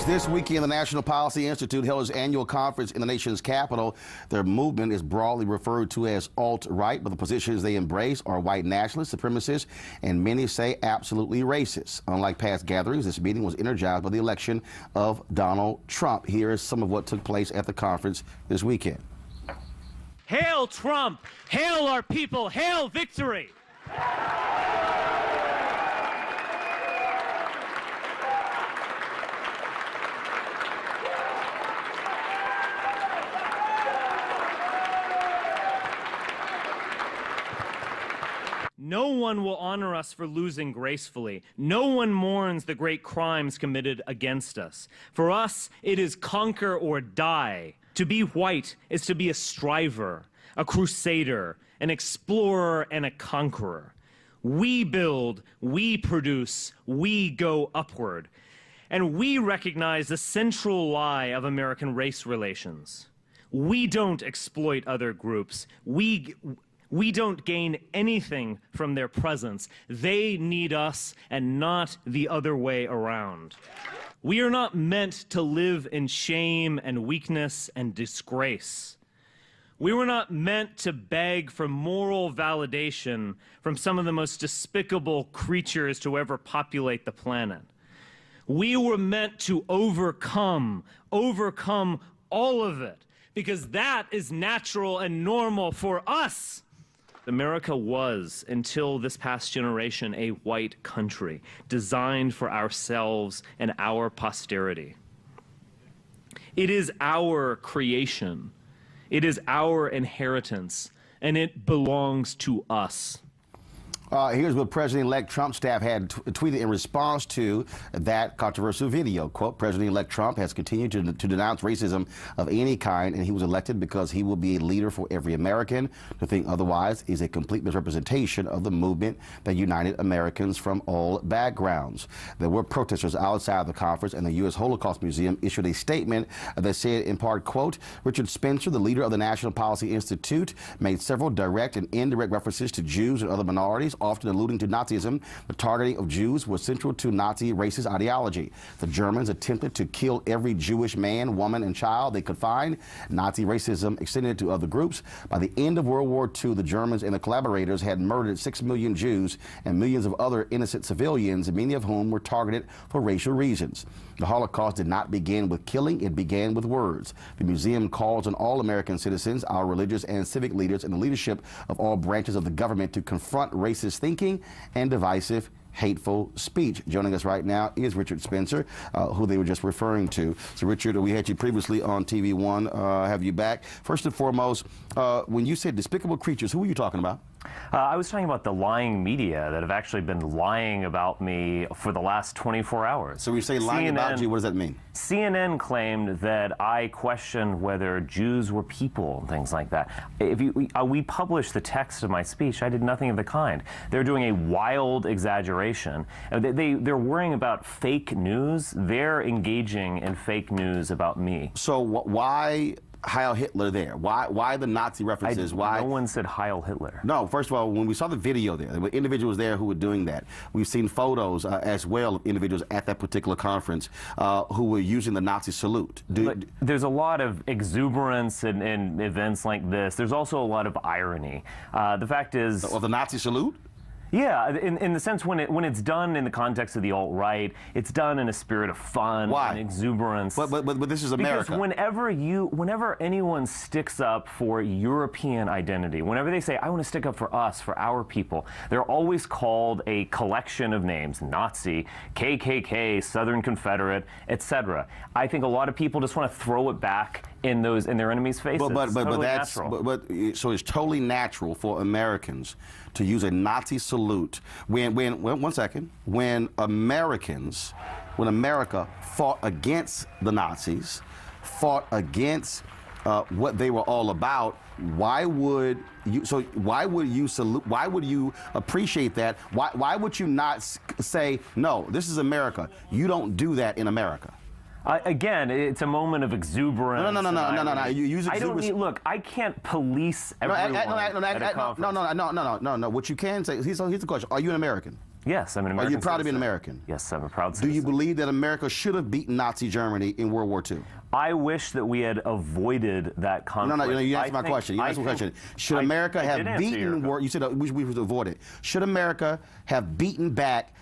This weekend, the National Policy Institute held its annual conference in the nation's capital. Their movement is broadly referred to as alt-right, but the positions they embrace are white nationalist, supremacists, and many say absolutely racist. Unlike past gatherings, this meeting was energized by the election of Donald Trump. Here is some of what took place at the conference this weekend. Hail Trump! Hail our people! Hail victory! No one will honor us for losing gracefully. No one mourns the great crimes committed against us. For us, it is conquer or die. To be white is to be a striver, a crusader, an explorer, and a conqueror. We build, we produce, we go upward. And we recognize the central lie of American race relations. We don't exploit other groups. We don't gain anything from their presence. They need us and not the other way around. We are not meant to live in shame and weakness and disgrace. We were not meant to beg for moral validation from some of the most despicable creatures to ever populate the planet. We were meant to overcome all of it, because that is natural and normal for us. America was, until this past generation, a white country designed for ourselves and our posterity. It is our creation. It is our inheritance, and it belongs to us. Here's what President-elect Trump's staff had tweeted in response to that controversial video. Quote, President-elect Trump has continued to denounce racism of any kind, and he was elected because he will be a leader for every American. To think otherwise is a complete misrepresentation of the movement that united Americans from all backgrounds. There were protesters outside the conference, and the U.S. Holocaust Museum issued a statement that said, in part, quote, Richard Spencer, the leader of the National Policy Institute, made several direct and indirect references to Jews and other minorities, often alluding to Nazism. The targeting of Jews was central to Nazi racist ideology. The Germans attempted to kill every Jewish man, woman, and child they could find. Nazi racism extended to other groups. By the end of World War II, the Germans and the collaborators had murdered 6 million Jews and millions of other innocent civilians, many of whom were targeted for racial reasons. The Holocaust did not begin with killing, it began with words. The museum calls on all American citizens, our religious and civic leaders, and the leadership of all branches of the government to confront racist thinking and divisive hateful speech. Joining us right now is Richard Spencer, who they were just referring to. So, Richard, we had you previously on TV One. Have you back? First and foremost, when you said despicable creatures, who were you talking about? I was talking about the lying media that have actually been lying about me for the last 24 hours. So when you say lying about you, what does that mean? CNN claimed that I questioned whether Jews were people and things like that. We published the text of my speech. I did nothing of the kind. They're doing a wild exaggeration. They're worrying about fake news. They're engaging in fake news about me. So why Heil Hitler there? Why the Nazi references? Why? No one said Heil Hitler. No, first of all, when we saw the video there were individuals there who were doing that. We've seen photos as well of individuals at that particular conference who were using the Nazi salute. There's a lot of exuberance in events like this. There's also a lot of irony. The fact is... Of the Nazi salute? Yeah, in the sense when it's done in the context of the alt-right, it's done in a spirit of fun and exuberance. But this is America. Because whenever anyone sticks up for European identity, whenever they say, I want to stick up for us, for our people, they're always called a collection of names: Nazi, KKK, Southern Confederate, etc. I think a lot of people just want to throw it back in their enemies' faces. So it's totally natural for Americans to use a Nazi salute when America fought against the Nazis, fought against what they were all about. Why would you salute? Why would you appreciate that? Why would you not say, no, this is America? You don't do that in America. Again, it's a moment of exuberance. No. You use exuberance. Look, I can't police everyone at a conference. No. What you can say, here's the question. Are you an American? Yes, I'm an American. Are you proud to be an citizen. American? Yes, I'm a proud citizen. Do you believe that America should have beaten Nazi Germany in World War II? I wish that we had avoided that conflict. No, you answered my question. You answered my question. Should America have beaten you said we should avoid it. Should America have beaten back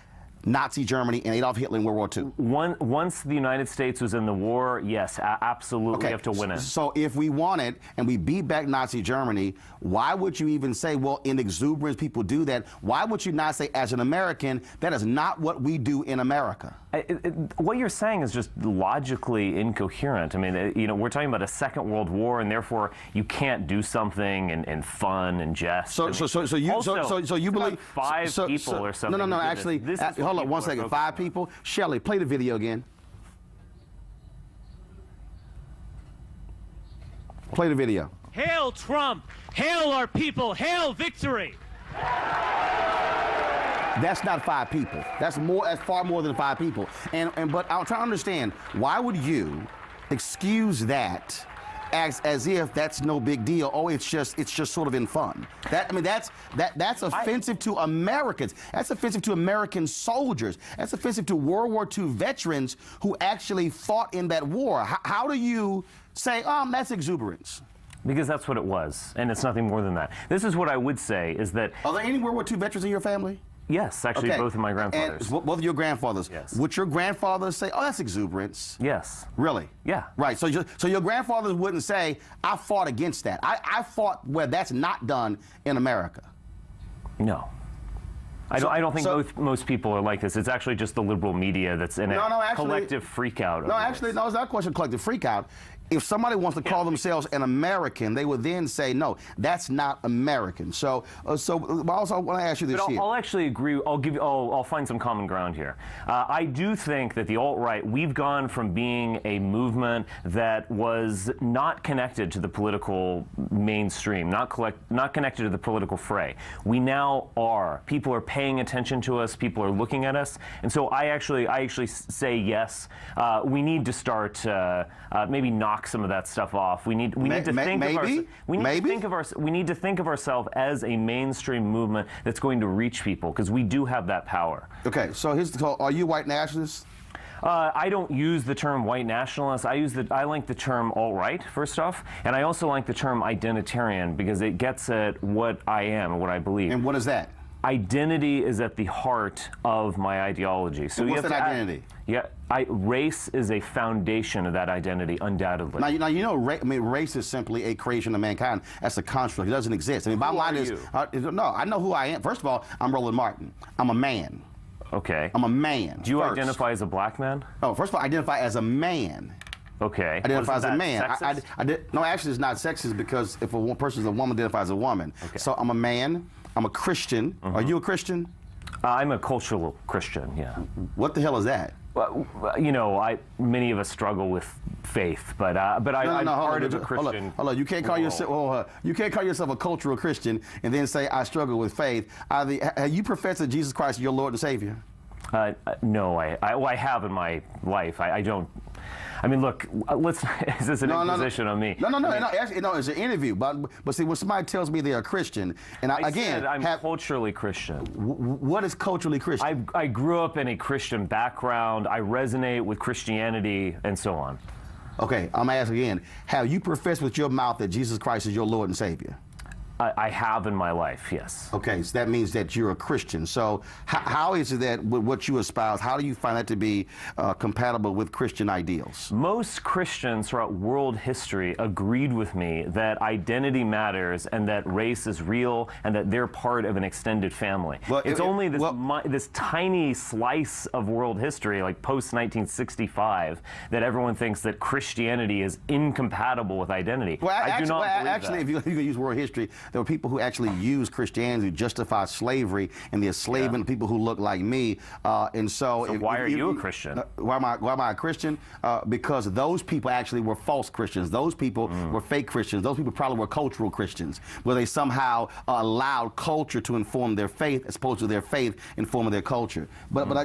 Nazi Germany and Adolf Hitler in World War II? Once the United States was in the war, yes, absolutely, we have to win it. So if we won it and we beat back Nazi Germany, why would you even say, well, in exuberance, people do that? Why would you not say, as an American, that is not what we do in America? What you're saying is just logically incoherent. I mean, we're talking about a Second World War, and therefore you can't do something in fun and jest. So you believe five people or something? No. Actually, hold on 1 second. 5 people. Shelley, play the video again. Play the video. Hail Trump! Hail our people! Hail victory! That's not 5 people. That's far more than 5 people. But I'm trying to understand, why would you excuse that as if that's no big deal? Oh, it's just sort of in fun. That's offensive to Americans. That's offensive to American soldiers. That's offensive to World War II veterans who actually fought in that war. How do you say, that's exuberance? Because that's what it was, and it's nothing more than that. This is what I would say, is that... Are there any World War II veterans in your family? Yes, actually, both of my grandfathers. And both of your grandfathers? Yes. Would your grandfathers say, oh, that's exuberance? Yes. Really? Yeah. Right, so your grandfathers wouldn't say, I fought against that. I fought where that's not done in America. No. I don't think most people are like this. It's actually just the liberal media that's in a collective freakout. No, actually, no, it's not a question of collective freakout. If somebody wants to call themselves an American, they would then say, no, that's not American. So also, I want to ask you this here. I'll actually agree. I'll find some common ground here. I do think that the alt-right, we've gone from being a movement that was not connected to the political mainstream, not connected to the political fray. We now are. People are paying attention to us. People are looking at us. And so I actually say yes. We need to start maybe knock some of that stuff off. We need to think of ourselves as a mainstream movement that's going to reach people, because we do have that power. Okay, so here's the call. Are you white nationalists? I don't use the term white nationalist. I like the term alt-right, first off, and I also like the term identitarian, because it gets at what I am and what I believe. And what is that? Identity is at the heart of my ideology. So what's that identity? Race is a foundation of that identity, undoubtedly. Now race is simply a creation of mankind. That's a construct. It doesn't exist. Bottom line is, no, I know who I am. First of all, I'm Roland Martin. I'm a man. Okay. I'm a man. Do you first. identify as a black man? Oh, first of all, I identify as a man. Okay. Identify as a Wasn't man. that sexist? I did, no, actually, it's not sexist because if a one person is a woman, identifies as a woman. Okay. So I'm a man. I'm a Christian. Are you a Christian? I'm a cultural Christian. Yeah. What the hell is that? Well, you know, many of us struggle with faith, but I'm part of a Christian. Hold on. You can't call yourself. You can't call yourself a cultural Christian and then say I struggle with faith. Have you professed that Jesus Christ is your Lord and Savior? No, I have in my life. I don't. I mean, look. Is this an imposition on me? No. Actually, no. It's an interview. But see, when somebody tells me they're a Christian, and I'm culturally Christian. What is culturally Christian? I grew up in a Christian background. I resonate with Christianity, and so on. Okay, I'm asking again. Have you professed with your mouth that Jesus Christ is your Lord and Savior? I have in my life, yes. Okay, so that means that you're a Christian. So how is it that with what you espouse, how do you find that to be compatible with Christian ideals? Most Christians throughout world history agreed with me that identity matters and that race is real and that they're part of an extended family. Well, it's only this tiny slice of world history, like post-1965, that everyone thinks that Christianity is incompatible with identity. Well, I do not believe actually, that. if you use world history, there were people who actually used Christianity to justify slavery and the enslavement of people who look like me. And so why are you a Christian? Why am I a Christian? Because those people actually were false Christians. Those people were fake Christians. Those people probably were cultural Christians, where they somehow allowed culture to inform their faith as opposed to their faith informing their culture. But I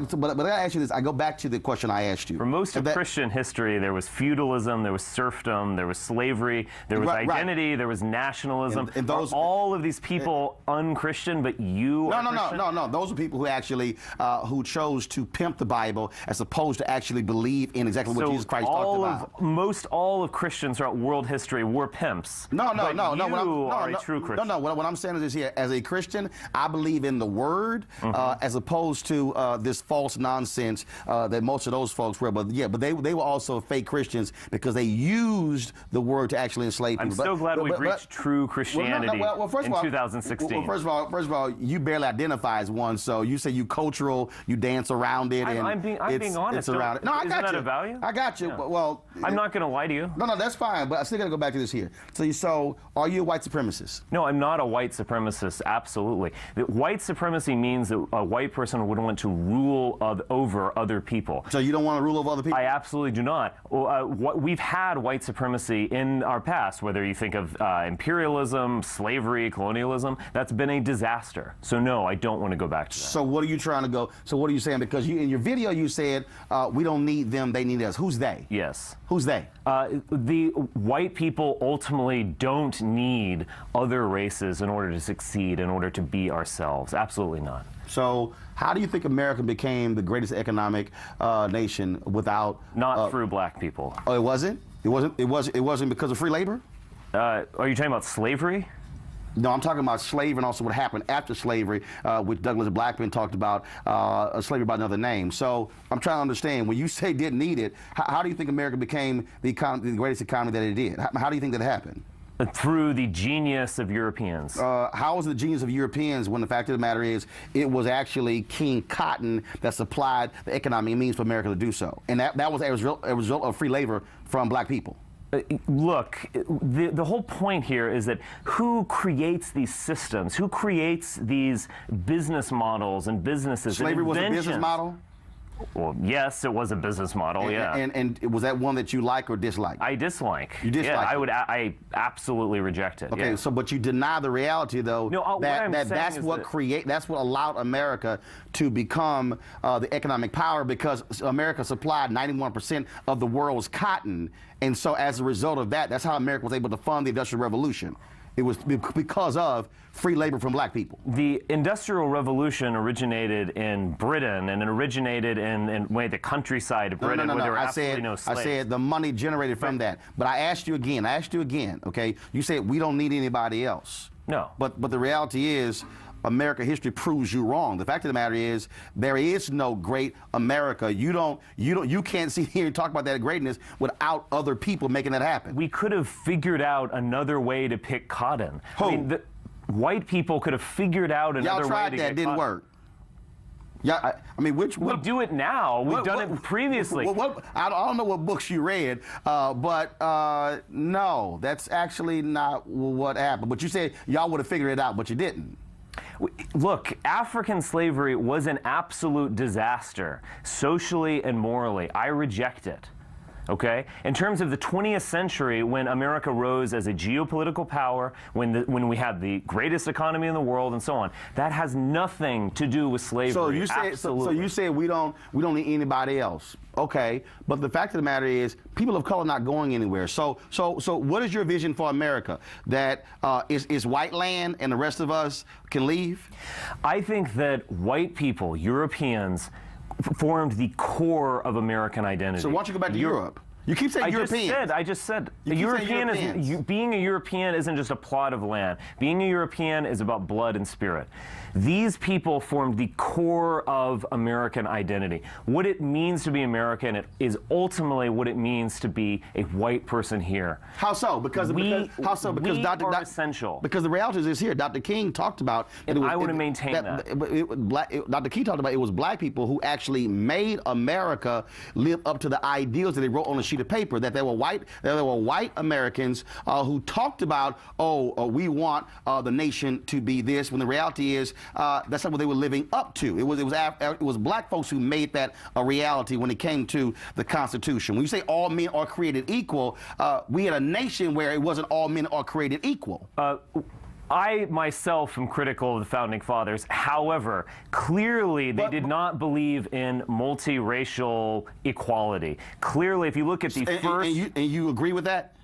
ask you this. I go back to the question I asked you. For most of Christian history, there was feudalism, there was serfdom, there was slavery, there was identity, there was nationalism. And those all of these people unchristian, but you are Christian? No. Those are people who actually who chose to pimp the Bible as opposed to actually believe in exactly what Jesus Christ talked about. Most all of Christians throughout world history were pimps. No. You are a true Christian. No. What I'm saying is this here: as a Christian, I believe in the Word as opposed to this false nonsense that most of those folks were. But they were also fake Christians because they used the Word to actually enslave people. I'm so glad we've reached true Christianity. First in of all, 2016. First of all, you barely identify as one. So you say you cultural, you dance around it, and I'm being honest. It's around it. No, I got you. Isn't that a value? I got you. Yeah. Well, I'm not going to lie to you. No, that's fine. But I still got to go back to this here. So are you a white supremacist? No, I'm not a white supremacist. Absolutely. White supremacy means that a white person would want to rule over other people. So you don't want to rule over other people? I absolutely do not. We've had white supremacy in our past, whether you think of imperialism, slavery, colonialism. That's been a disaster. So no, I don't want to go back to that. So what are you trying to go? So what are you saying? Because in your video you said we don't need them, they need us. Who's they? Yes. Who's they? The white people ultimately don't need other races in order to succeed, in order to be ourselves. Absolutely not. So how do you think America became the greatest economic nation without? Not through black people. Oh, it wasn't? It wasn't because of free labor? Are you talking about slavery? No, I'm talking about slavery and also what happened after slavery, which Douglas Blackman talked about, slavery by another name. So I'm trying to understand, when you say didn't need it, how do you think America became the greatest economy that it did? How do you think that happened? Through the genius of Europeans. How was it the genius of Europeans when the fact of the matter is it was actually King Cotton that supplied the economic means for America to do so? And that was a result of free labor from black people. Look, the whole point here is that who creates these systems? Who creates these business models and businesses? Slavery was a business model? Well, yes, it was a business model, yeah. And was that one that you like or dislike? I dislike. You dislike? Yeah, I absolutely reject it. Okay, yeah. so but you deny the reality, though, no, that's what allowed America to become the economic power, because America supplied 91% of the world's cotton, and so as a result of that, that's how America was able to fund the Industrial Revolution. It was because of free labor from black people. The Industrial Revolution originated in Britain, and it originated in the countryside of Britain, where there were absolutely no slaves. I said the money generated from that. But I asked you again, okay? You said we don't need anybody else. No. But the reality is, America history proves you wrong. The fact of the matter is, there is no great America. You can't sit here and talk about that greatness without other people making that happen. We could have figured out another way to pick cotton. Who? I mean, white people could have figured out another way to get cotton. Y'all tried that, didn't work. Yeah, I mean, We do it now. We've done it previously. I don't know what books you read, but no, that's actually not what happened. But you said y'all would have figured it out, but you didn't. Look, African slavery was an absolute disaster, socially and morally. I reject it. Okay? In terms of the 20th century, when America rose as a geopolitical power, when we had the greatest economy in the world and so on, that has nothing to do with slavery. So you say we don't need anybody else. Okay, but the fact of the matter is, people of color are not going anywhere. So what is your vision for America? That is white land and the rest of us can leave? I think that white people, Europeans, formed the core of American identity. So why don't you go back to Europe? You keep saying Europeans. I just said being a European isn't just a plot of land. Being a European is about blood and spirit. These people formed the core of American identity. What it means to be American is ultimately what it means to be a white person here. How so? Because Dr. are essential. Because the reality is here. Dr. King talked about. And I want to maintain that. Dr. King talked about it was black people who actually made America live up to the ideals that they wrote on a sheet of paper. That there were white Americans who talked about, we want the nation to be this. When the reality is, that's not what they were living up to. It was black folks who made that a reality when it came to the Constitution. When you say all men are created equal, we had a nation where it wasn't all men are created equal. I myself am critical of the Founding Fathers. However, clearly they did not believe in multiracial equality. Clearly, if you look at the first... And you agree with that?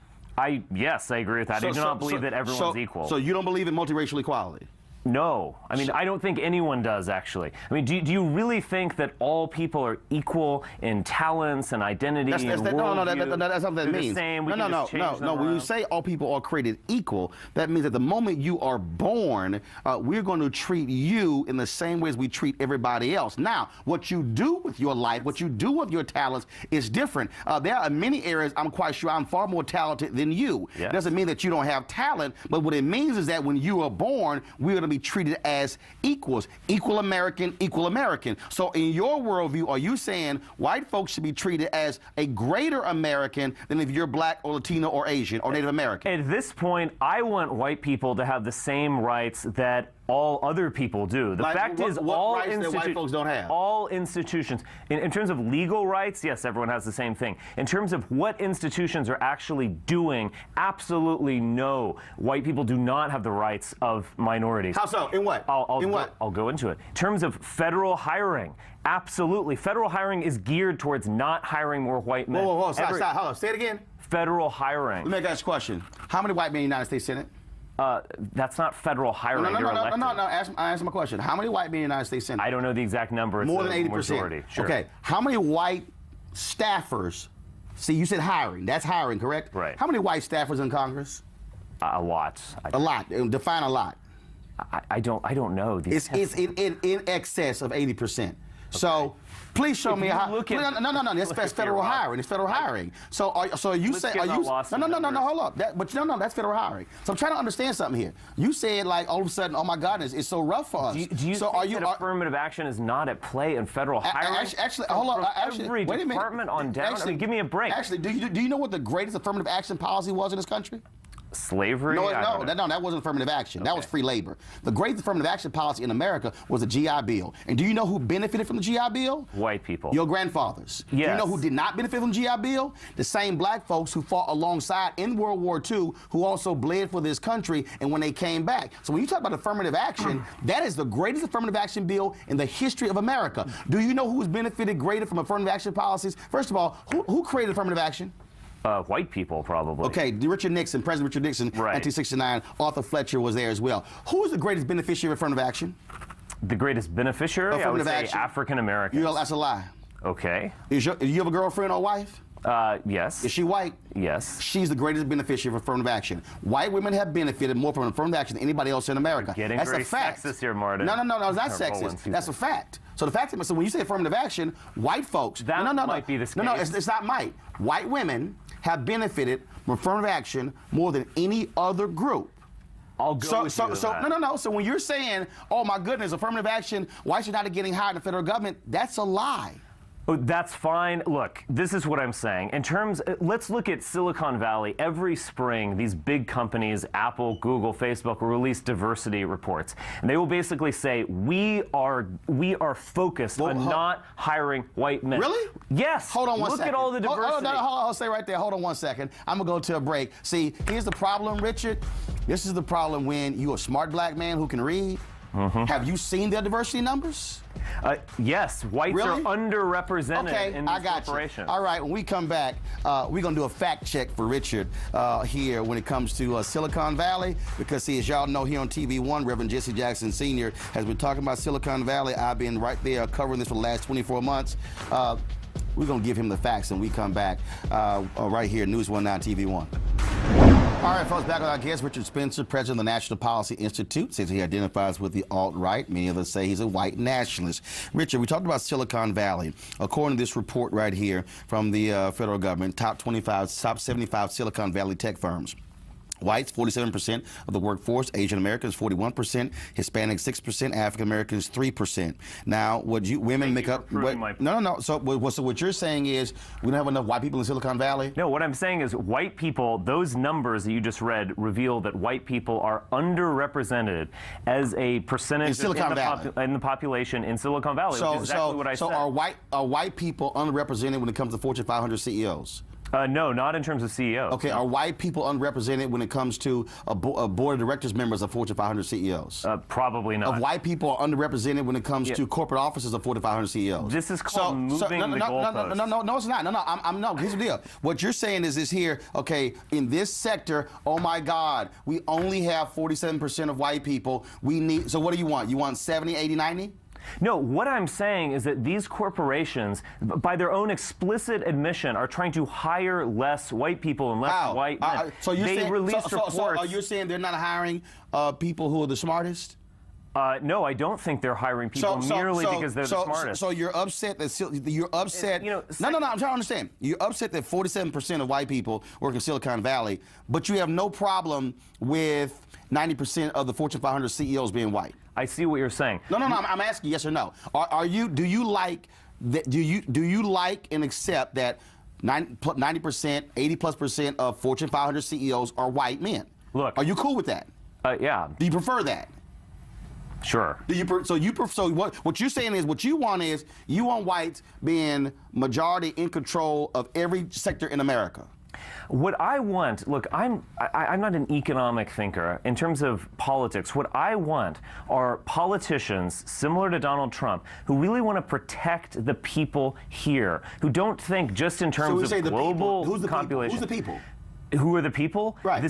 Yes, I agree with that. I do not believe that everyone's equal. So you don't believe in multiracial equality? No. I mean, I don't think anyone does, actually. I mean, do you really think that all people are equal in talents and identity and worldview? No, that's not what that means. No. When you say all people are created equal, that means at the moment you are born, we're going to treat you in the same way as we treat everybody else. Now, what you do with your life, what you do with your talents is different. There are many areas I'm quite sure I'm far more talented than you. Yes. It doesn't mean that you don't have talent, but what it means is that when you are born, we're going to be treated as equals, equal American. So in your worldview, are you saying white folks should be treated as a greater American than if you're black or Latino or Asian or Native American? At this point, I want white people to have the same rights that all other people do. The fact is, all rights that white folks don't have? All institutions, in terms of legal rights, yes, everyone has the same thing. In terms of what institutions are actually doing, absolutely no. White people do not have the rights of minorities. How so? In what? I'll go into it. In terms of federal hiring, absolutely. Federal hiring is geared towards not hiring more white men. Whoa, stop. Hold on. Say it again. Federal hiring. Let me ask you a question. How many white men in the United States Senate? That's not federal hiring. No. Answer my question. How many white men in the United States Senate? I don't know the exact number. It's more than 80%. Majority. Sure. Okay. How many white staffers? See, you said hiring. That's hiring, correct? Right. How many white staffers in Congress? A lot. A lot. Define a lot. I don't know. It's in excess of 80%. Okay. So please show me how. No. That's federal hiring. It's federal hiring. So you say no. Hold up. That's federal hiring. So I'm trying to understand something here. You said like all of a sudden, oh my goodness, it's so rough for us. Do you think that affirmative action is not at play in federal hiring? Actually, hold on. Every department on down. I mean, give me a break. Actually, do you know what the greatest affirmative action policy was in this country? Slavery? No, that wasn't affirmative action. Okay. That was free labor. The great affirmative action policy in America was the GI Bill. And do you know who benefited from the GI Bill? White people. Your grandfathers. Yes. Do you know who did not benefit from the GI Bill? The same black folks who fought alongside in World War II, who also bled for this country, and when they came back. So when you talk about affirmative action, that is the greatest affirmative action bill in the history of America. Do you know who's benefited greater from affirmative action policies? First of all, who created affirmative action? White people, probably. Okay, President Richard Nixon, right. 1969, Arthur Fletcher was there as well. Who is the greatest beneficiary of affirmative action? The greatest beneficiary? I would say African Americans. That's a lie. Okay. Do you have a girlfriend or wife? Yes. Is she white? Yes. She's the greatest beneficiary of affirmative action. White women have benefited more from affirmative action than anybody else in America. You're getting very sexist here, Martin. No, it's not sexist. That's a fact. So the fact is, so when you say affirmative action, white folks. That might be the case. No, it's not might. White women have benefited from affirmative action more than any other group. I'll go with you to that. No. So when you're saying, oh my goodness, affirmative action, why should not getting hired in the federal government? That's a lie. Oh, that's fine. Look, this is what I'm saying. In terms, let's look at Silicon Valley. Every spring, these big companies, Apple, Google, Facebook, will release diversity reports. And they will basically say, we are focused on not hiring white men. Really? Yes. Hold on one second. Look at all the diversity. I'll stay right there. Hold on one second. I'm going to go to a break. See, here's the problem, Richard. This is the problem when you're a smart black man who can read. Have you seen their diversity numbers? Yes, whites are underrepresented in these corporations. All right, when we come back, we're going to do a fact check for Richard here when it comes to Silicon Valley, because, see, as y'all know, here on TV1, Reverend Jesse Jackson Sr. has been talking about Silicon Valley. I've been right there covering this for the last 24 months. We're going to give him the facts, and we come back right here, News 19 TV1. All right, folks, back with our guest, Richard Spencer, president of the National Policy Institute, says he identifies with the alt-right. Many of us say he's a white nationalist. Richard, we talked about Silicon Valley. According to this report right here from the federal government, top 75 Silicon Valley tech firms. Whites, 47% of the workforce. Asian Americans, 41%. Hispanics, 6%. African Americans, 3%. Now, would women make up? No. So what you're saying is we don't have enough white people in Silicon Valley? No, what I'm saying is white people, those numbers that you just read reveal that white people are underrepresented as a percentage in the population in Silicon Valley, which is exactly what I said. So are white people underrepresented when it comes to Fortune 500 CEOs? No, not in terms of CEOs. Okay, are white people underrepresented when it comes to a board of directors members of Fortune 500 CEOs? Probably not. Of white people are underrepresented when it comes to corporate officers of Fortune 500 CEOs? This is called moving the goalposts. No, it's not. No, here's the deal. What you're saying is this here, okay, in this sector, oh my God, we only have 47% of white people. So what do you want? You want 70, 80, 90? No, what I'm saying is that these corporations, by their own explicit admission, are trying to hire less white people and less white men. So you're reports. Are you saying they're not hiring people who are the smartest? No, I don't think they're hiring people merely because they're the smartest. So you're upset that you're upset. No, I'm trying to understand. You're upset that 47% of white people work in Silicon Valley, but you have no problem with 90% of the Fortune 500 CEOs being white. I see what you're saying. No. I'm asking yes or no. Do you like and accept that 90%, 80+% of Fortune 500 CEOs are white men? Look, are you cool with that? Yeah. Do you prefer that? Sure. So what you're saying is what you want is you want whites being majority in control of every sector in America. What I want, look, I'm not an economic thinker in terms of politics. What I want are politicians similar to Donald Trump who really want to protect the people here, who don't think just in terms of global population. Who's the people? Who are the people? Right.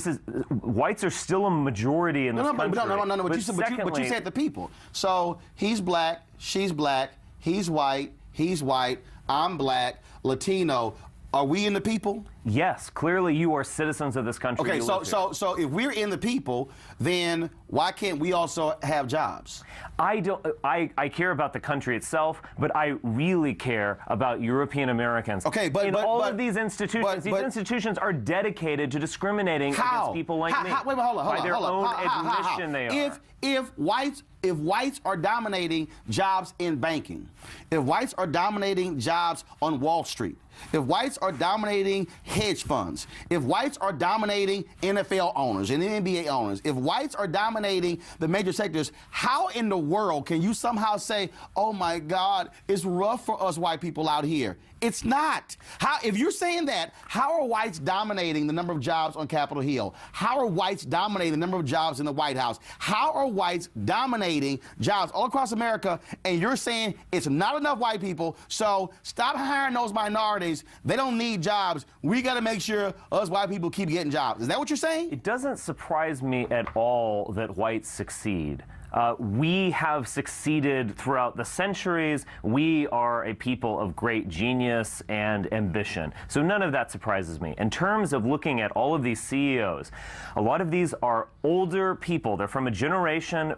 Whites are still a majority in this country. No. But you said the people. So he's black, she's black, he's white, I'm black, Latino. Are we in the people? Yes, clearly you are citizens of this country. Okay, so if we're in the people, then why can't we also have jobs? I care about the country itself, but I really care about European Americans. Okay, but all of these institutions, these institutions are dedicated to discriminating against people like me. Wait, hold on. By their own admission, they are. If whites are dominating jobs in banking, if whites are dominating jobs on Wall Street, if whites are dominating hedge funds, if whites are dominating NFL owners and NBA owners, if whites are dominating the major sectors, how in the world can you somehow say, oh my God, it's rough for us white people out here? It's not. If you're saying that, how are whites dominating the number of jobs on Capitol Hill? How are whites dominating the number of jobs in the White House? How are whites dominating jobs all across America? And you're saying it's not enough white people, so stop hiring those minorities. They don't need jobs. We got to make sure us white people keep getting jobs. Is that what you're saying? It doesn't surprise me at all that whites succeed. We have succeeded throughout the centuries. We are a people of great genius and ambition. So none of that surprises me. In terms of looking at all of these CEOs, a lot of these are older people. They're from a generation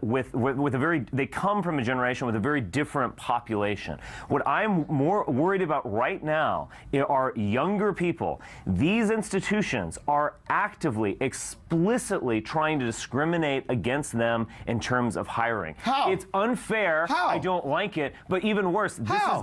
they come from a generation with a very different population. What I'm more worried about right now are younger people. These institutions are actively, explicitly trying to discriminate against them in terms of hiring. How? It's unfair. How? I don't like it. But even worse, How?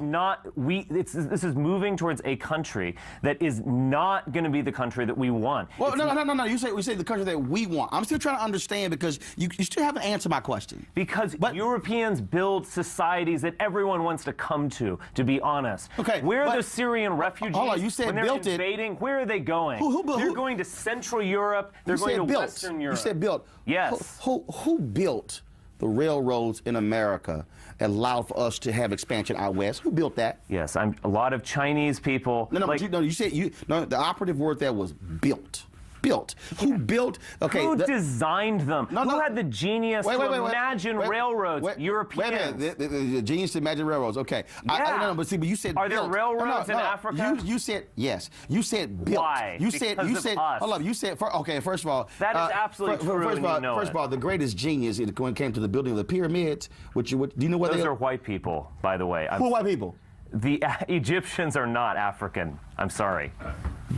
this is moving towards a country that is not going to be the country that we want. Well, no. We say the country that we want. I'm still trying to understand because you still haven't answered my question. Because Europeans build societies that everyone wants to come to be honest. Okay, where are the Syrian refugees? Hold on, you said when they're built invading, where are they going? They're going to Central Europe. They're going to Western Europe. You said built. Yes. Who built the railroads in America and allowed for us to have expansion out west? Who built that? Yes, a lot of Chinese people. You said the operative word there was built. Built. Who built? Okay. Who designed them? Who had the genius to imagine railroads? Europeans. Wait a minute. The genius to imagine railroads. Okay. Yeah. But you said Are built. there railroads in Africa? You said yes. You said built. Why? You said us. hold up. You said okay. First of all, that is absolutely true. First of all, the greatest genius when it came to the building of the pyramids. Do you know what those are white people, by the way. Who are white people? The Egyptians are not African. I'm sorry.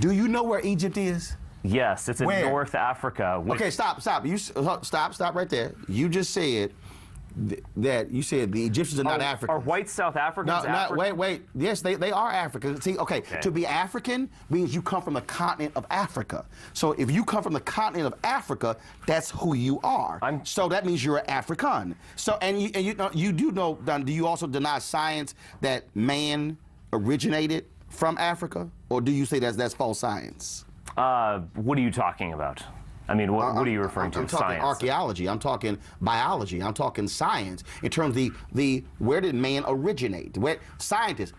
Do you know where Egypt is? Yes, it's in North Africa. Okay, stop. Stop right there. You just said that you said the Egyptians are not African. Are white South Africans African? Wait. Yes, they are African. See, okay, to be African means you come from the continent of Africa. So if you come from the continent of Africa, that's who you are. So that means you're an African. So you do know. Do you also deny science that man originated from Africa, or do you say that's false science? What are you talking about? I mean, what are you referring to? I'm talking science. Archaeology. I'm talking biology. I'm talking science. In terms of where did man originate? White scientists.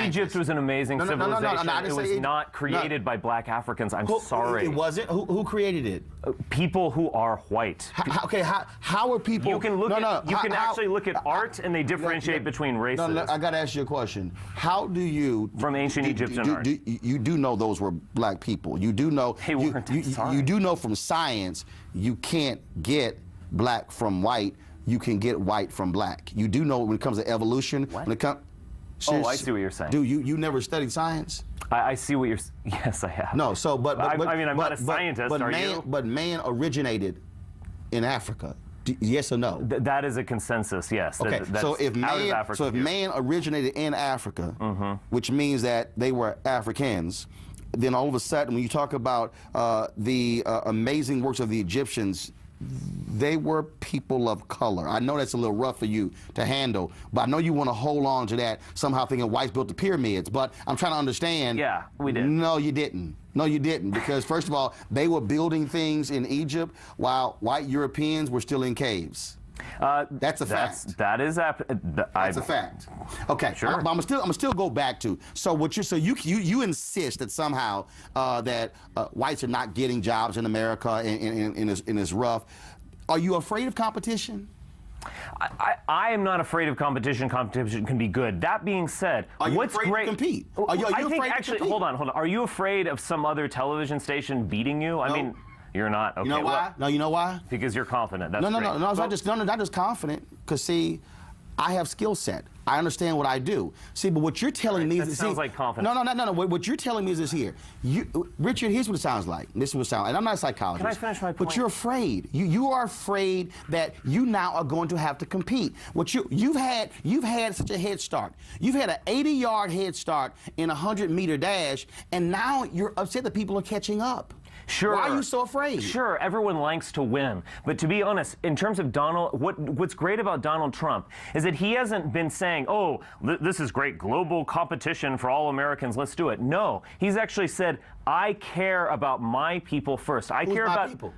Egypt was an amazing civilization. No, it was not created by black Africans. I'm sorry. It wasn't. Who created it? People who are white. How are people? You can look actually look at art, and they differentiate between races. No, I got to ask you a question. How do you from ancient Egyptian art? You do know those were black people. You do know. They weren't. You do know from science you can't get black from white. You can get white from black. You do know when it comes to evolution. What? When it comes. I see what you're saying. Dude, you never studied science? I see what you're. Yes, I have. No, so but I mean, I'm not a scientist. But are man, you? But man originated in Africa. Yes or no? That is a consensus. Yes. Okay. So if man originated in Africa, which means that they were Africans, then all of a sudden, when you talk about the amazing works of the Egyptians, they were people of color. I know that's a little rough for you to handle, but I know you want to hold on to that, somehow thinking whites built the pyramids. But I'm trying to understand. Yeah, we did. No, you didn't. No, you didn't. Because first of all, they were building things in Egypt while white Europeans were still in caves. That's a fact. That's a fact. Okay, sure. I'm still go back to you insist that somehow that whites are not getting jobs in America in this rough. Are you afraid of competition? I am not afraid of competition. Competition can be good. That being said, what's great? To compete? Are you I think afraid actually, to compete? hold on. Are you afraid of some other television station beating you? I mean. You're not. Okay. You know why? No, you know why? Because you're confident. That's no. great. Not just confident. Because see, I have skill set. I understand what I do. See, but what you're telling me is sounds like confidence. No. What you're telling me is this here. Richard, here's what it sounds like. This is what it sounds like. And I'm not a psychologist. Can I finish my point? But you're afraid. You are afraid that you now are going to have to compete. You've had such a head start. You've had an 80-yard head start in a 100-meter dash, and now you're upset that people are catching up. Sure. Why are you so afraid? Sure, everyone likes to win. But to be honest, in terms of what's great about Donald Trump is that he hasn't been saying, oh, this is great global competition for all Americans, let's do it. No, he's actually said, I care about my people first. I care about people.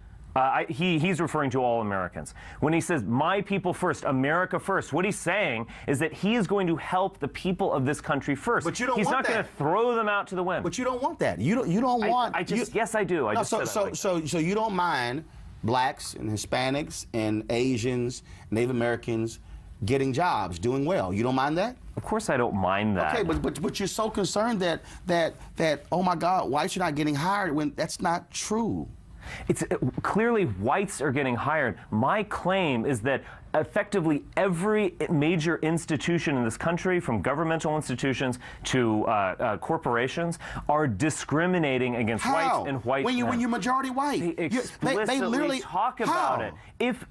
He's referring to all Americans. When he says, my people first, America first, what he's saying is that he is going to help the people of this country first. But you don't He's want not going to throw them out to the wind. But you don't want that. You don't want. Yes, I do. So you don't mind blacks and Hispanics and Asians, Native Americans getting jobs, doing well. You don't mind that? Of course I don't mind that. Okay, but you're so concerned that oh my God, whites are not getting hired when that's not true. It's clearly whites are getting hired. My claim is that effectively every major institution in this country, from governmental institutions to corporations, are discriminating against whites and white men. When you're majority white, they explicitly they literally talk about it. If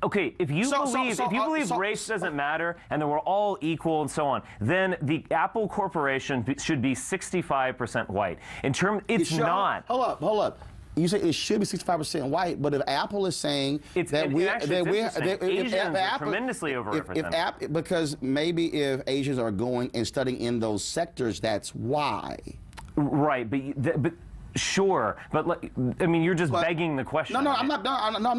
you believe race doesn't matter and that we're all equal and so on, then the Apple Corporation should be 65% white. It's not. Hold up. You say it should be 65% white, but if Apple is saying that Asians are tremendously overrepresented. Because maybe if Asians are going and studying in those sectors, that's why. Right, but sure, but I mean, you're just begging the question. No, I'm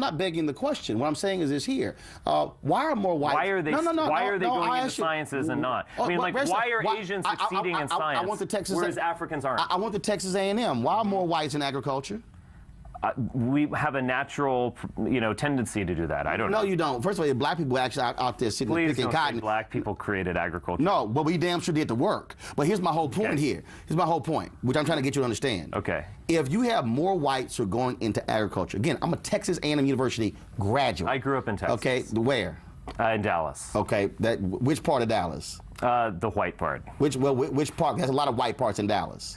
not begging the question. What I'm saying is this here: why are more whites? Why are they? Why are they going into sciences and not? I mean, why are Asians succeeding in science, I want the Texas, whereas Africans aren't? I want the Texas A&M. Why are more whites in agriculture? We have a natural, tendency to do that. I don't know. No, you don't. First of all, black people actually out there sitting Please picking don't cotton. say black people created agriculture. No, but we damn sure did the work. But here's my whole point here. Here's my whole point, which I'm trying to get you to understand. Okay. If you have more whites who are going into agriculture, again, I'm a Texas A&M University graduate. I grew up in Texas. Okay, where? In Dallas. Okay, which part of Dallas? The white part. Which part? There's a lot of white parts in Dallas.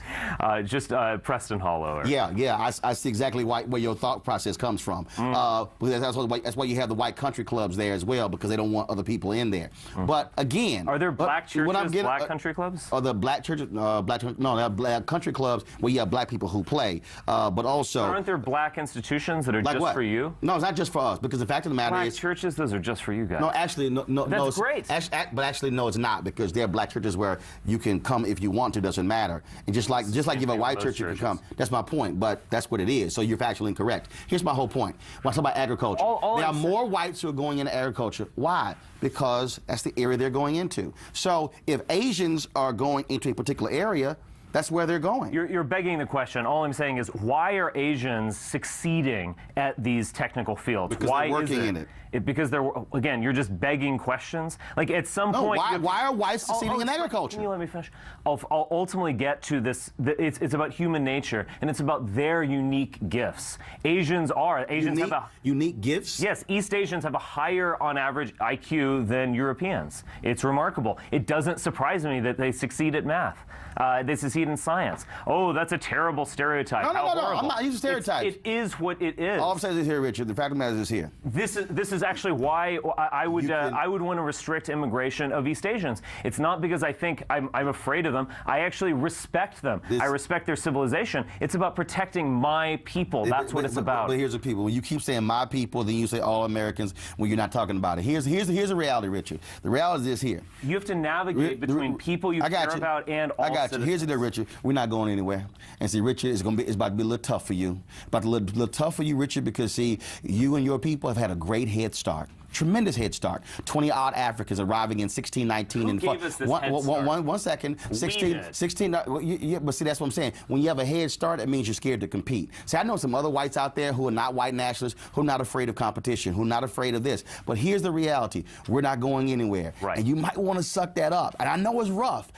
Just Preston Hollow. Yeah. I see exactly where your thought process comes from. That's why you have the white country clubs there as well, because they don't want other people in there. But again, are there black churches, black country clubs? Are the black churches? No, they're black country clubs where you have black people who play. But also, aren't there black institutions that are like just what? for you? No, it's not just for us, because the fact of the matter is, churches, those are just for you guys. No, actually, no. That's great. But actually, no, it's not, because there are black churches where you can come if you want to, doesn't matter. And just like you have a white church, you can come. That's my point, but that's what it is. So you're factually incorrect. Here's my whole point. When I talk about agriculture, there are more whites who are going into agriculture. Why? Because that's the area they're going into. So if Asians are going into a particular area, that's where they're going. You're begging the question. All I'm saying is, why are Asians succeeding at these technical fields? Because why they're working in it. Because they're, again, you're just begging questions. Like, at some point... Why are whites succeeding in agriculture? Can you let me finish? I'll ultimately get to this. It's about human nature, and it's about their unique gifts. Asians have a... Unique gifts? Yes, East Asians have a higher, on average, IQ than Europeans. It's remarkable. It doesn't surprise me that they succeed at math. They succeed in science. Oh, that's a terrible stereotype. No, I'm not using stereotypes. It is what it is. All I'm saying is here, Richard. The fact of the matter is here. This is actually why I would want to restrict immigration of East Asians. It's not because I think I'm afraid of them. I actually respect them. I respect their civilization. It's about protecting my people. That's what it's about. But here's the people. When you keep saying my people, then you say all Americans when you're not talking about it. Here's the reality, Richard. The reality is this here. You have to navigate between people you care about and all citizens. Here's the deal, Richard. We're not going anywhere. And see, Richard, it's about to be a little tough for you. About a little tough for you, Richard, because see, you and your people have had a great head start. Tremendous head start. 20-odd Africans arriving in 1619. Who gave us this head start? One second. 16. But see, that's what I'm saying. When you have a head start, it means you're scared to compete. See, I know some other whites out there who are not white nationalists, who are not afraid of competition, who are not afraid of this. But here's the reality. We're not going anywhere. Right. And you might want to suck that up. And I know it's rough.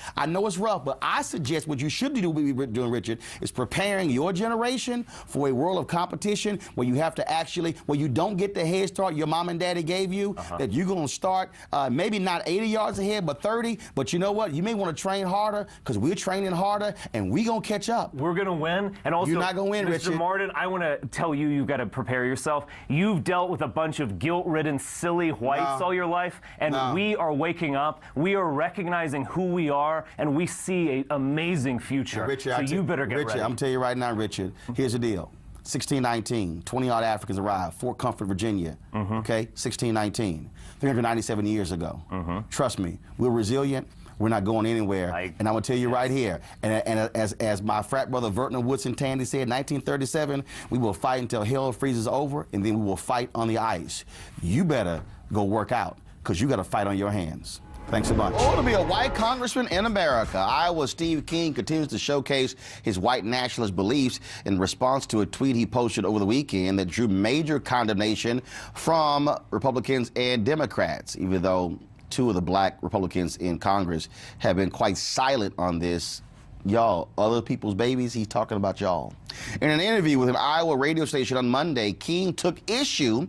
But I suggest what you should be doing, Richard, is preparing your generation for a world of competition where you have to where you don't get the head start your mom and daddy gave you, that you're going to start maybe not 80 yards ahead, but 30. But you know what? You may want to train harder, because we're training harder, and we're going to catch up. We're going to win. And also, you're not going to win, Mr. Richard. Martin, I want to tell you, you've got to prepare yourself. You've dealt with a bunch of guilt-ridden, silly whites all your life, and we are waking up. We are recognizing who we are, and we see an amazing future. Richard, so you better get ready. I'm going to tell you right now, Richard, here's the deal. 1619, 20-odd Africans arrived, Fort Comfort, Virginia, okay? 1619, 397 years ago. Trust me, we're resilient. We're not going anywhere. And I'm going to tell you right here, and as my frat brother Vertner Woodson Tandy said in 1937, we will fight until hell freezes over, and then we will fight on the ice. You better go work out, because you got to fight on your hands. Thanks so much. Oh, to be a white congressman in America. Iowa's Steve King continues to showcase his white nationalist beliefs in response to a tweet he posted over the weekend that drew major condemnation from Republicans and Democrats, even though two of the black Republicans in Congress have been quite silent on this. Y'all, other people's babies, he's talking about y'all. In an interview with an Iowa radio station on Monday, King took issue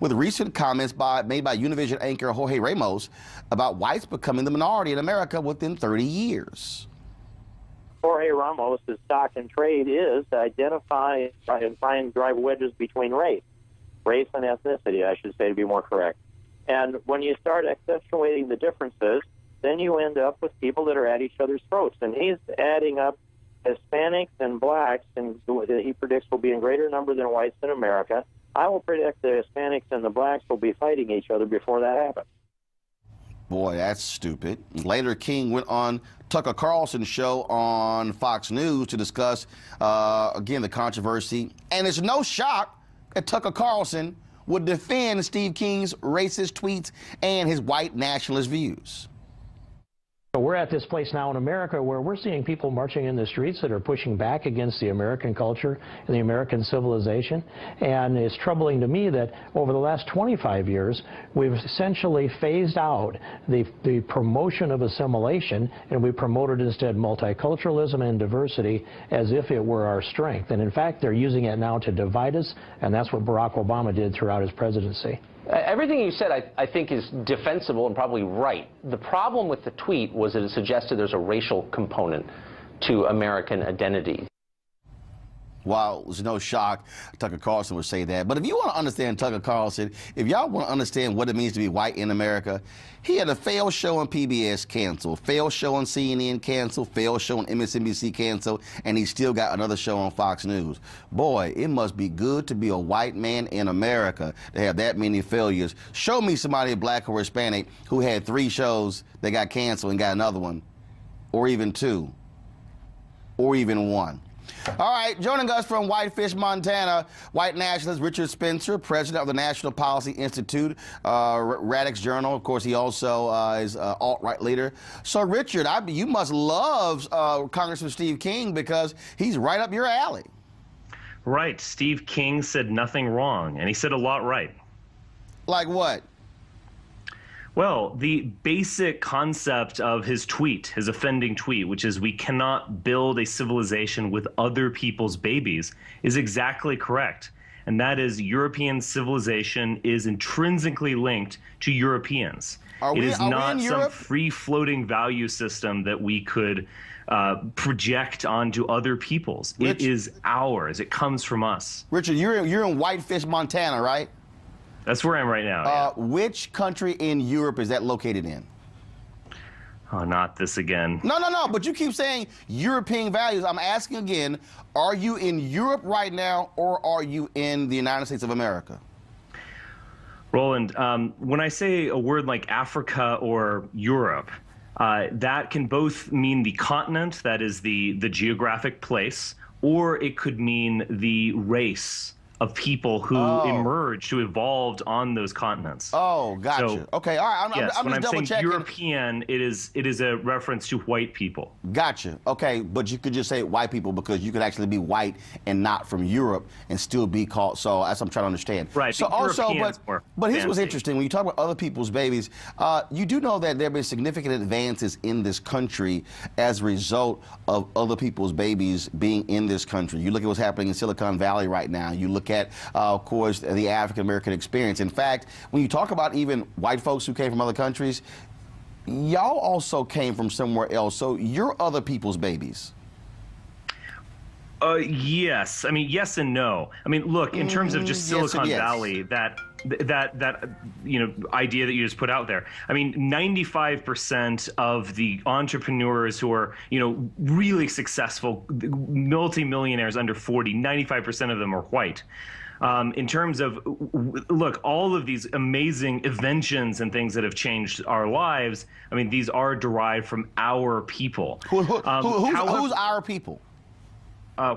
with recent comments made by Univision anchor Jorge Ramos about whites becoming the minority in America within 30 years. Jorge Ramos' stock and trade is to identify and try and drive wedges between race and ethnicity, I should say, to be more correct. And when you start accentuating the differences, then you end up with people that are at each other's throats. And he's adding up Hispanics and blacks, and that he predicts will be in greater number than whites in America. I will predict the Hispanics and the blacks will be fighting each other before that happens. Boy, that's stupid. Later, King went on Tucker Carlson's show on Fox News to discuss, again, the controversy. And it's no shock that Tucker Carlson would defend Steve King's racist tweets and his white nationalist views. We're at this place now in America where we're seeing people marching in the streets that are pushing back against the American culture and the American civilization. And it's troubling to me that over the last 25 years, we've essentially phased out the promotion of assimilation, and we promoted instead multiculturalism and diversity as if it were our strength. And in fact, they're using it now to divide us, and that's what Barack Obama did throughout his presidency. Everything you said, I think, is defensible and probably right. The problem with the tweet was that it suggested there's a racial component to American identity. Well, there's no shock Tucker Carlson would say that. But if you want to understand Tucker Carlson, if y'all want to understand what it means to be white in America, he had a failed show on PBS canceled, failed show on CNN canceled, failed show on MSNBC canceled, and he still got another show on Fox News. Boy, it must be good to be a white man in America to have that many failures. Show me somebody black or Hispanic who had 3 shows that got canceled and got another one, or even 2, or even 1. All right, joining us from Whitefish, Montana, white nationalist Richard Spencer, president of the National Policy Institute, Radix Journal. Of course, he also is alt-right leader. So, Richard, you must love Congressman Steve King because he's right up your alley. Right. Steve King said nothing wrong, and he said a lot right. Like what? Well, the basic concept of his tweet, his offending tweet, which is we cannot build a civilization with other people's babies, is exactly correct. And that is European civilization is intrinsically linked to Europeans. It is not some free-floating value system that we could project onto other peoples. It is ours. It comes from us. Richard, you're in Whitefish, Montana, right? That's where I am right now. Yeah. Which country in Europe is that located in? Oh, not this again. No, but you keep saying European values. I'm asking again, are you in Europe right now or are you in the United States of America? Roland, when I say a word like Africa or Europe, that can both mean the continent, that is the geographic place, or it could mean the race of people who emerged, who evolved on those continents. Oh, gotcha. So, okay, all right. I'm when just double saying checking. European, it is a reference to white people. Gotcha. Okay, but you could just say white people because you could actually be white and not from Europe and still be called. So that's what I'm trying to understand. Right. So also, but here's what's interesting. When you talk about other people's babies, you do know that there have been significant advances in this country as a result of other people's babies being in this country. You look at what's happening in Silicon Valley right now. You look at, of course, the African-American experience. In fact, when you talk about even white folks who came from other countries, y'all also came from somewhere else. So you're other people's babies. Yes. I mean, yes and no. I mean, look, in terms of just Silicon Valley, that idea that you just put out there. I mean, 95% of the entrepreneurs who are, really successful, multimillionaires under 40, 95% of them are white. In terms of, look, all of these amazing inventions and things that have changed our lives, I mean, these are derived from our people. Who's our people?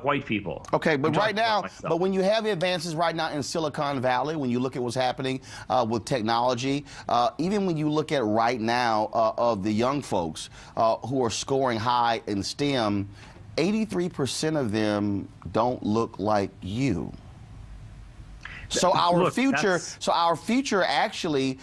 white people. Okay, but I'm right talking about now, myself. but when you have the advances right now in Silicon Valley, when you look at what's happening with technology, even when you look at right now of the young folks who are scoring high in STEM, 83% of them don't look like you. So our future actually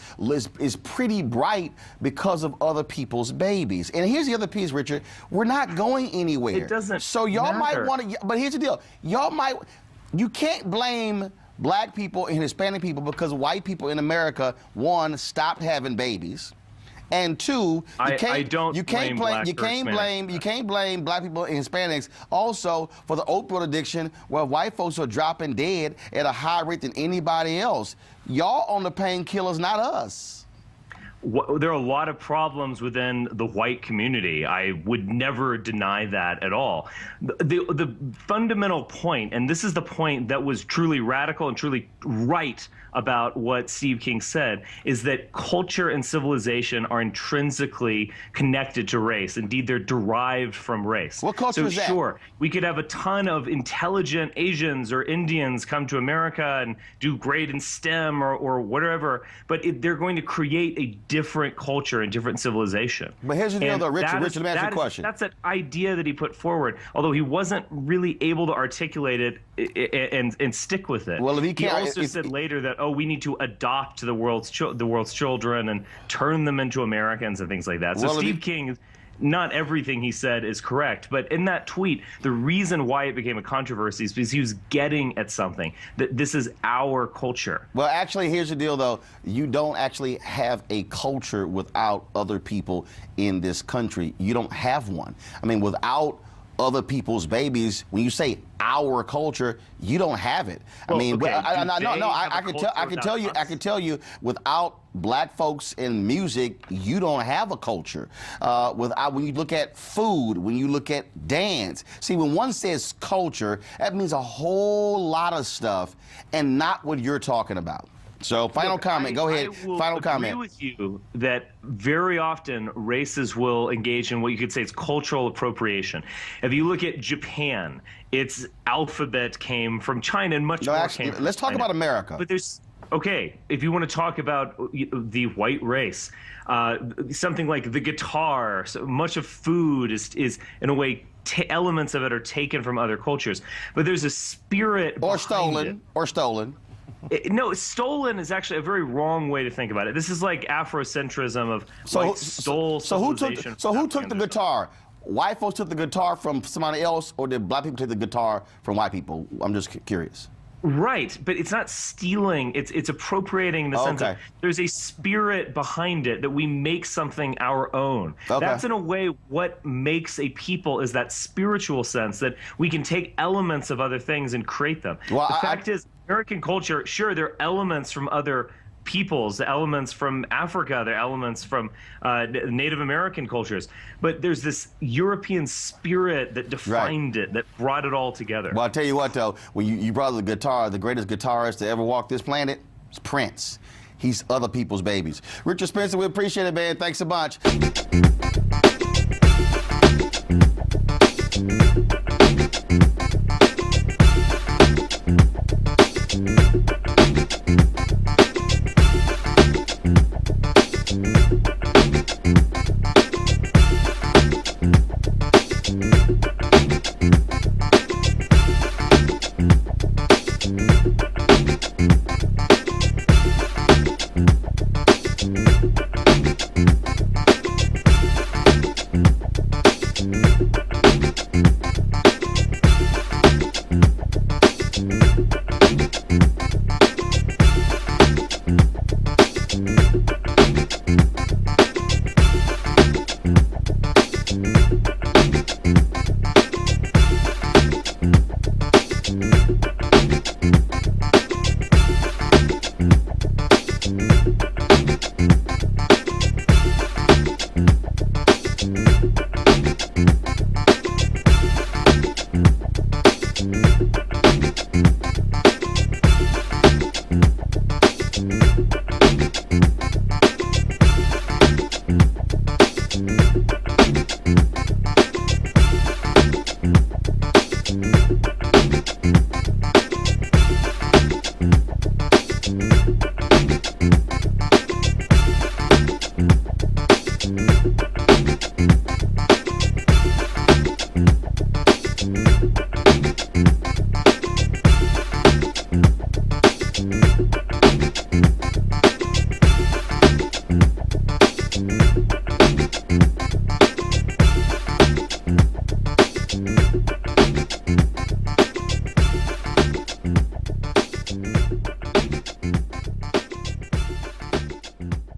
is pretty bright because of other people's babies. And here's the other piece, Richard. We're not going anywhere. It doesn't So y'all might matter. want to, but here's the deal. You can't blame black people and Hispanic people because white people in America, one, stopped having babies. And two, you can't blame black people and Hispanics also for the opioid addiction, where white folks are dropping dead at a higher rate than anybody else. Y'all on the painkillers, not us. There are a lot of problems within the white community. I would never deny that at all. The fundamental point, and this is the point that was truly radical and truly right about what Steve King said, is that culture and civilization are intrinsically connected to race. Indeed, they're derived from race. What culture is that? Sure, we could have a ton of intelligent Asians or Indians come to America and do great in STEM or whatever, but they're going to create a different culture and different civilization. But here's the deal, though, Richard, let me ask you a question. That's an idea that he put forward, although he wasn't really able to articulate it and stick with it. Well, if he also said later that, oh, we need to adopt the world's children and turn them into Americans and things like that. So Steve King, not everything he said is correct, but in that tweet, the reason why it became a controversy is because he was getting at something, that this is our culture. Well, actually, here's the deal, though. You don't actually have a culture without other people in this country. You don't have one. I mean, without other people's babies, when you say our culture, you don't have it. Well, I mean, okay, I can tell you, without black folks in music, you don't have a culture. When you look at food, when you look at dance, see, when one says culture, that means a whole lot of stuff, and not what you're talking about. So, final comment. Go ahead. Final comment. I will agree with you that very often races will engage in what you could say is cultural appropriation. If you look at Japan, its alphabet came from China, and much more came from let's talk about America. But there's if you want to talk about the white race, something like the guitar, so much of food is in a way elements of it are taken from other cultures. But there's a spirit or stolen. No, stolen is actually a very wrong way to think about it. This is like Afrocentrism of stole civilization. So who took the guitar? White folks took the guitar from somebody else, or did black people take the guitar from white people? I'm just curious. Right, but it's not stealing. It's appropriating in the sense that there's a spirit behind it that we make something our own. That's in a way what makes a people is that spiritual sense that we can take elements of other things and create them. Well, the fact is, American culture, sure, there are elements from other peoples, the elements from Africa, the elements from Native American cultures, but there's this European spirit that defined it, that brought it all together. Well, I'll tell you what, though, when you brought the guitar, the greatest guitarist to ever walk this planet is Prince. He's other people's babies. Richard Spencer, we appreciate it, man. Thanks so much.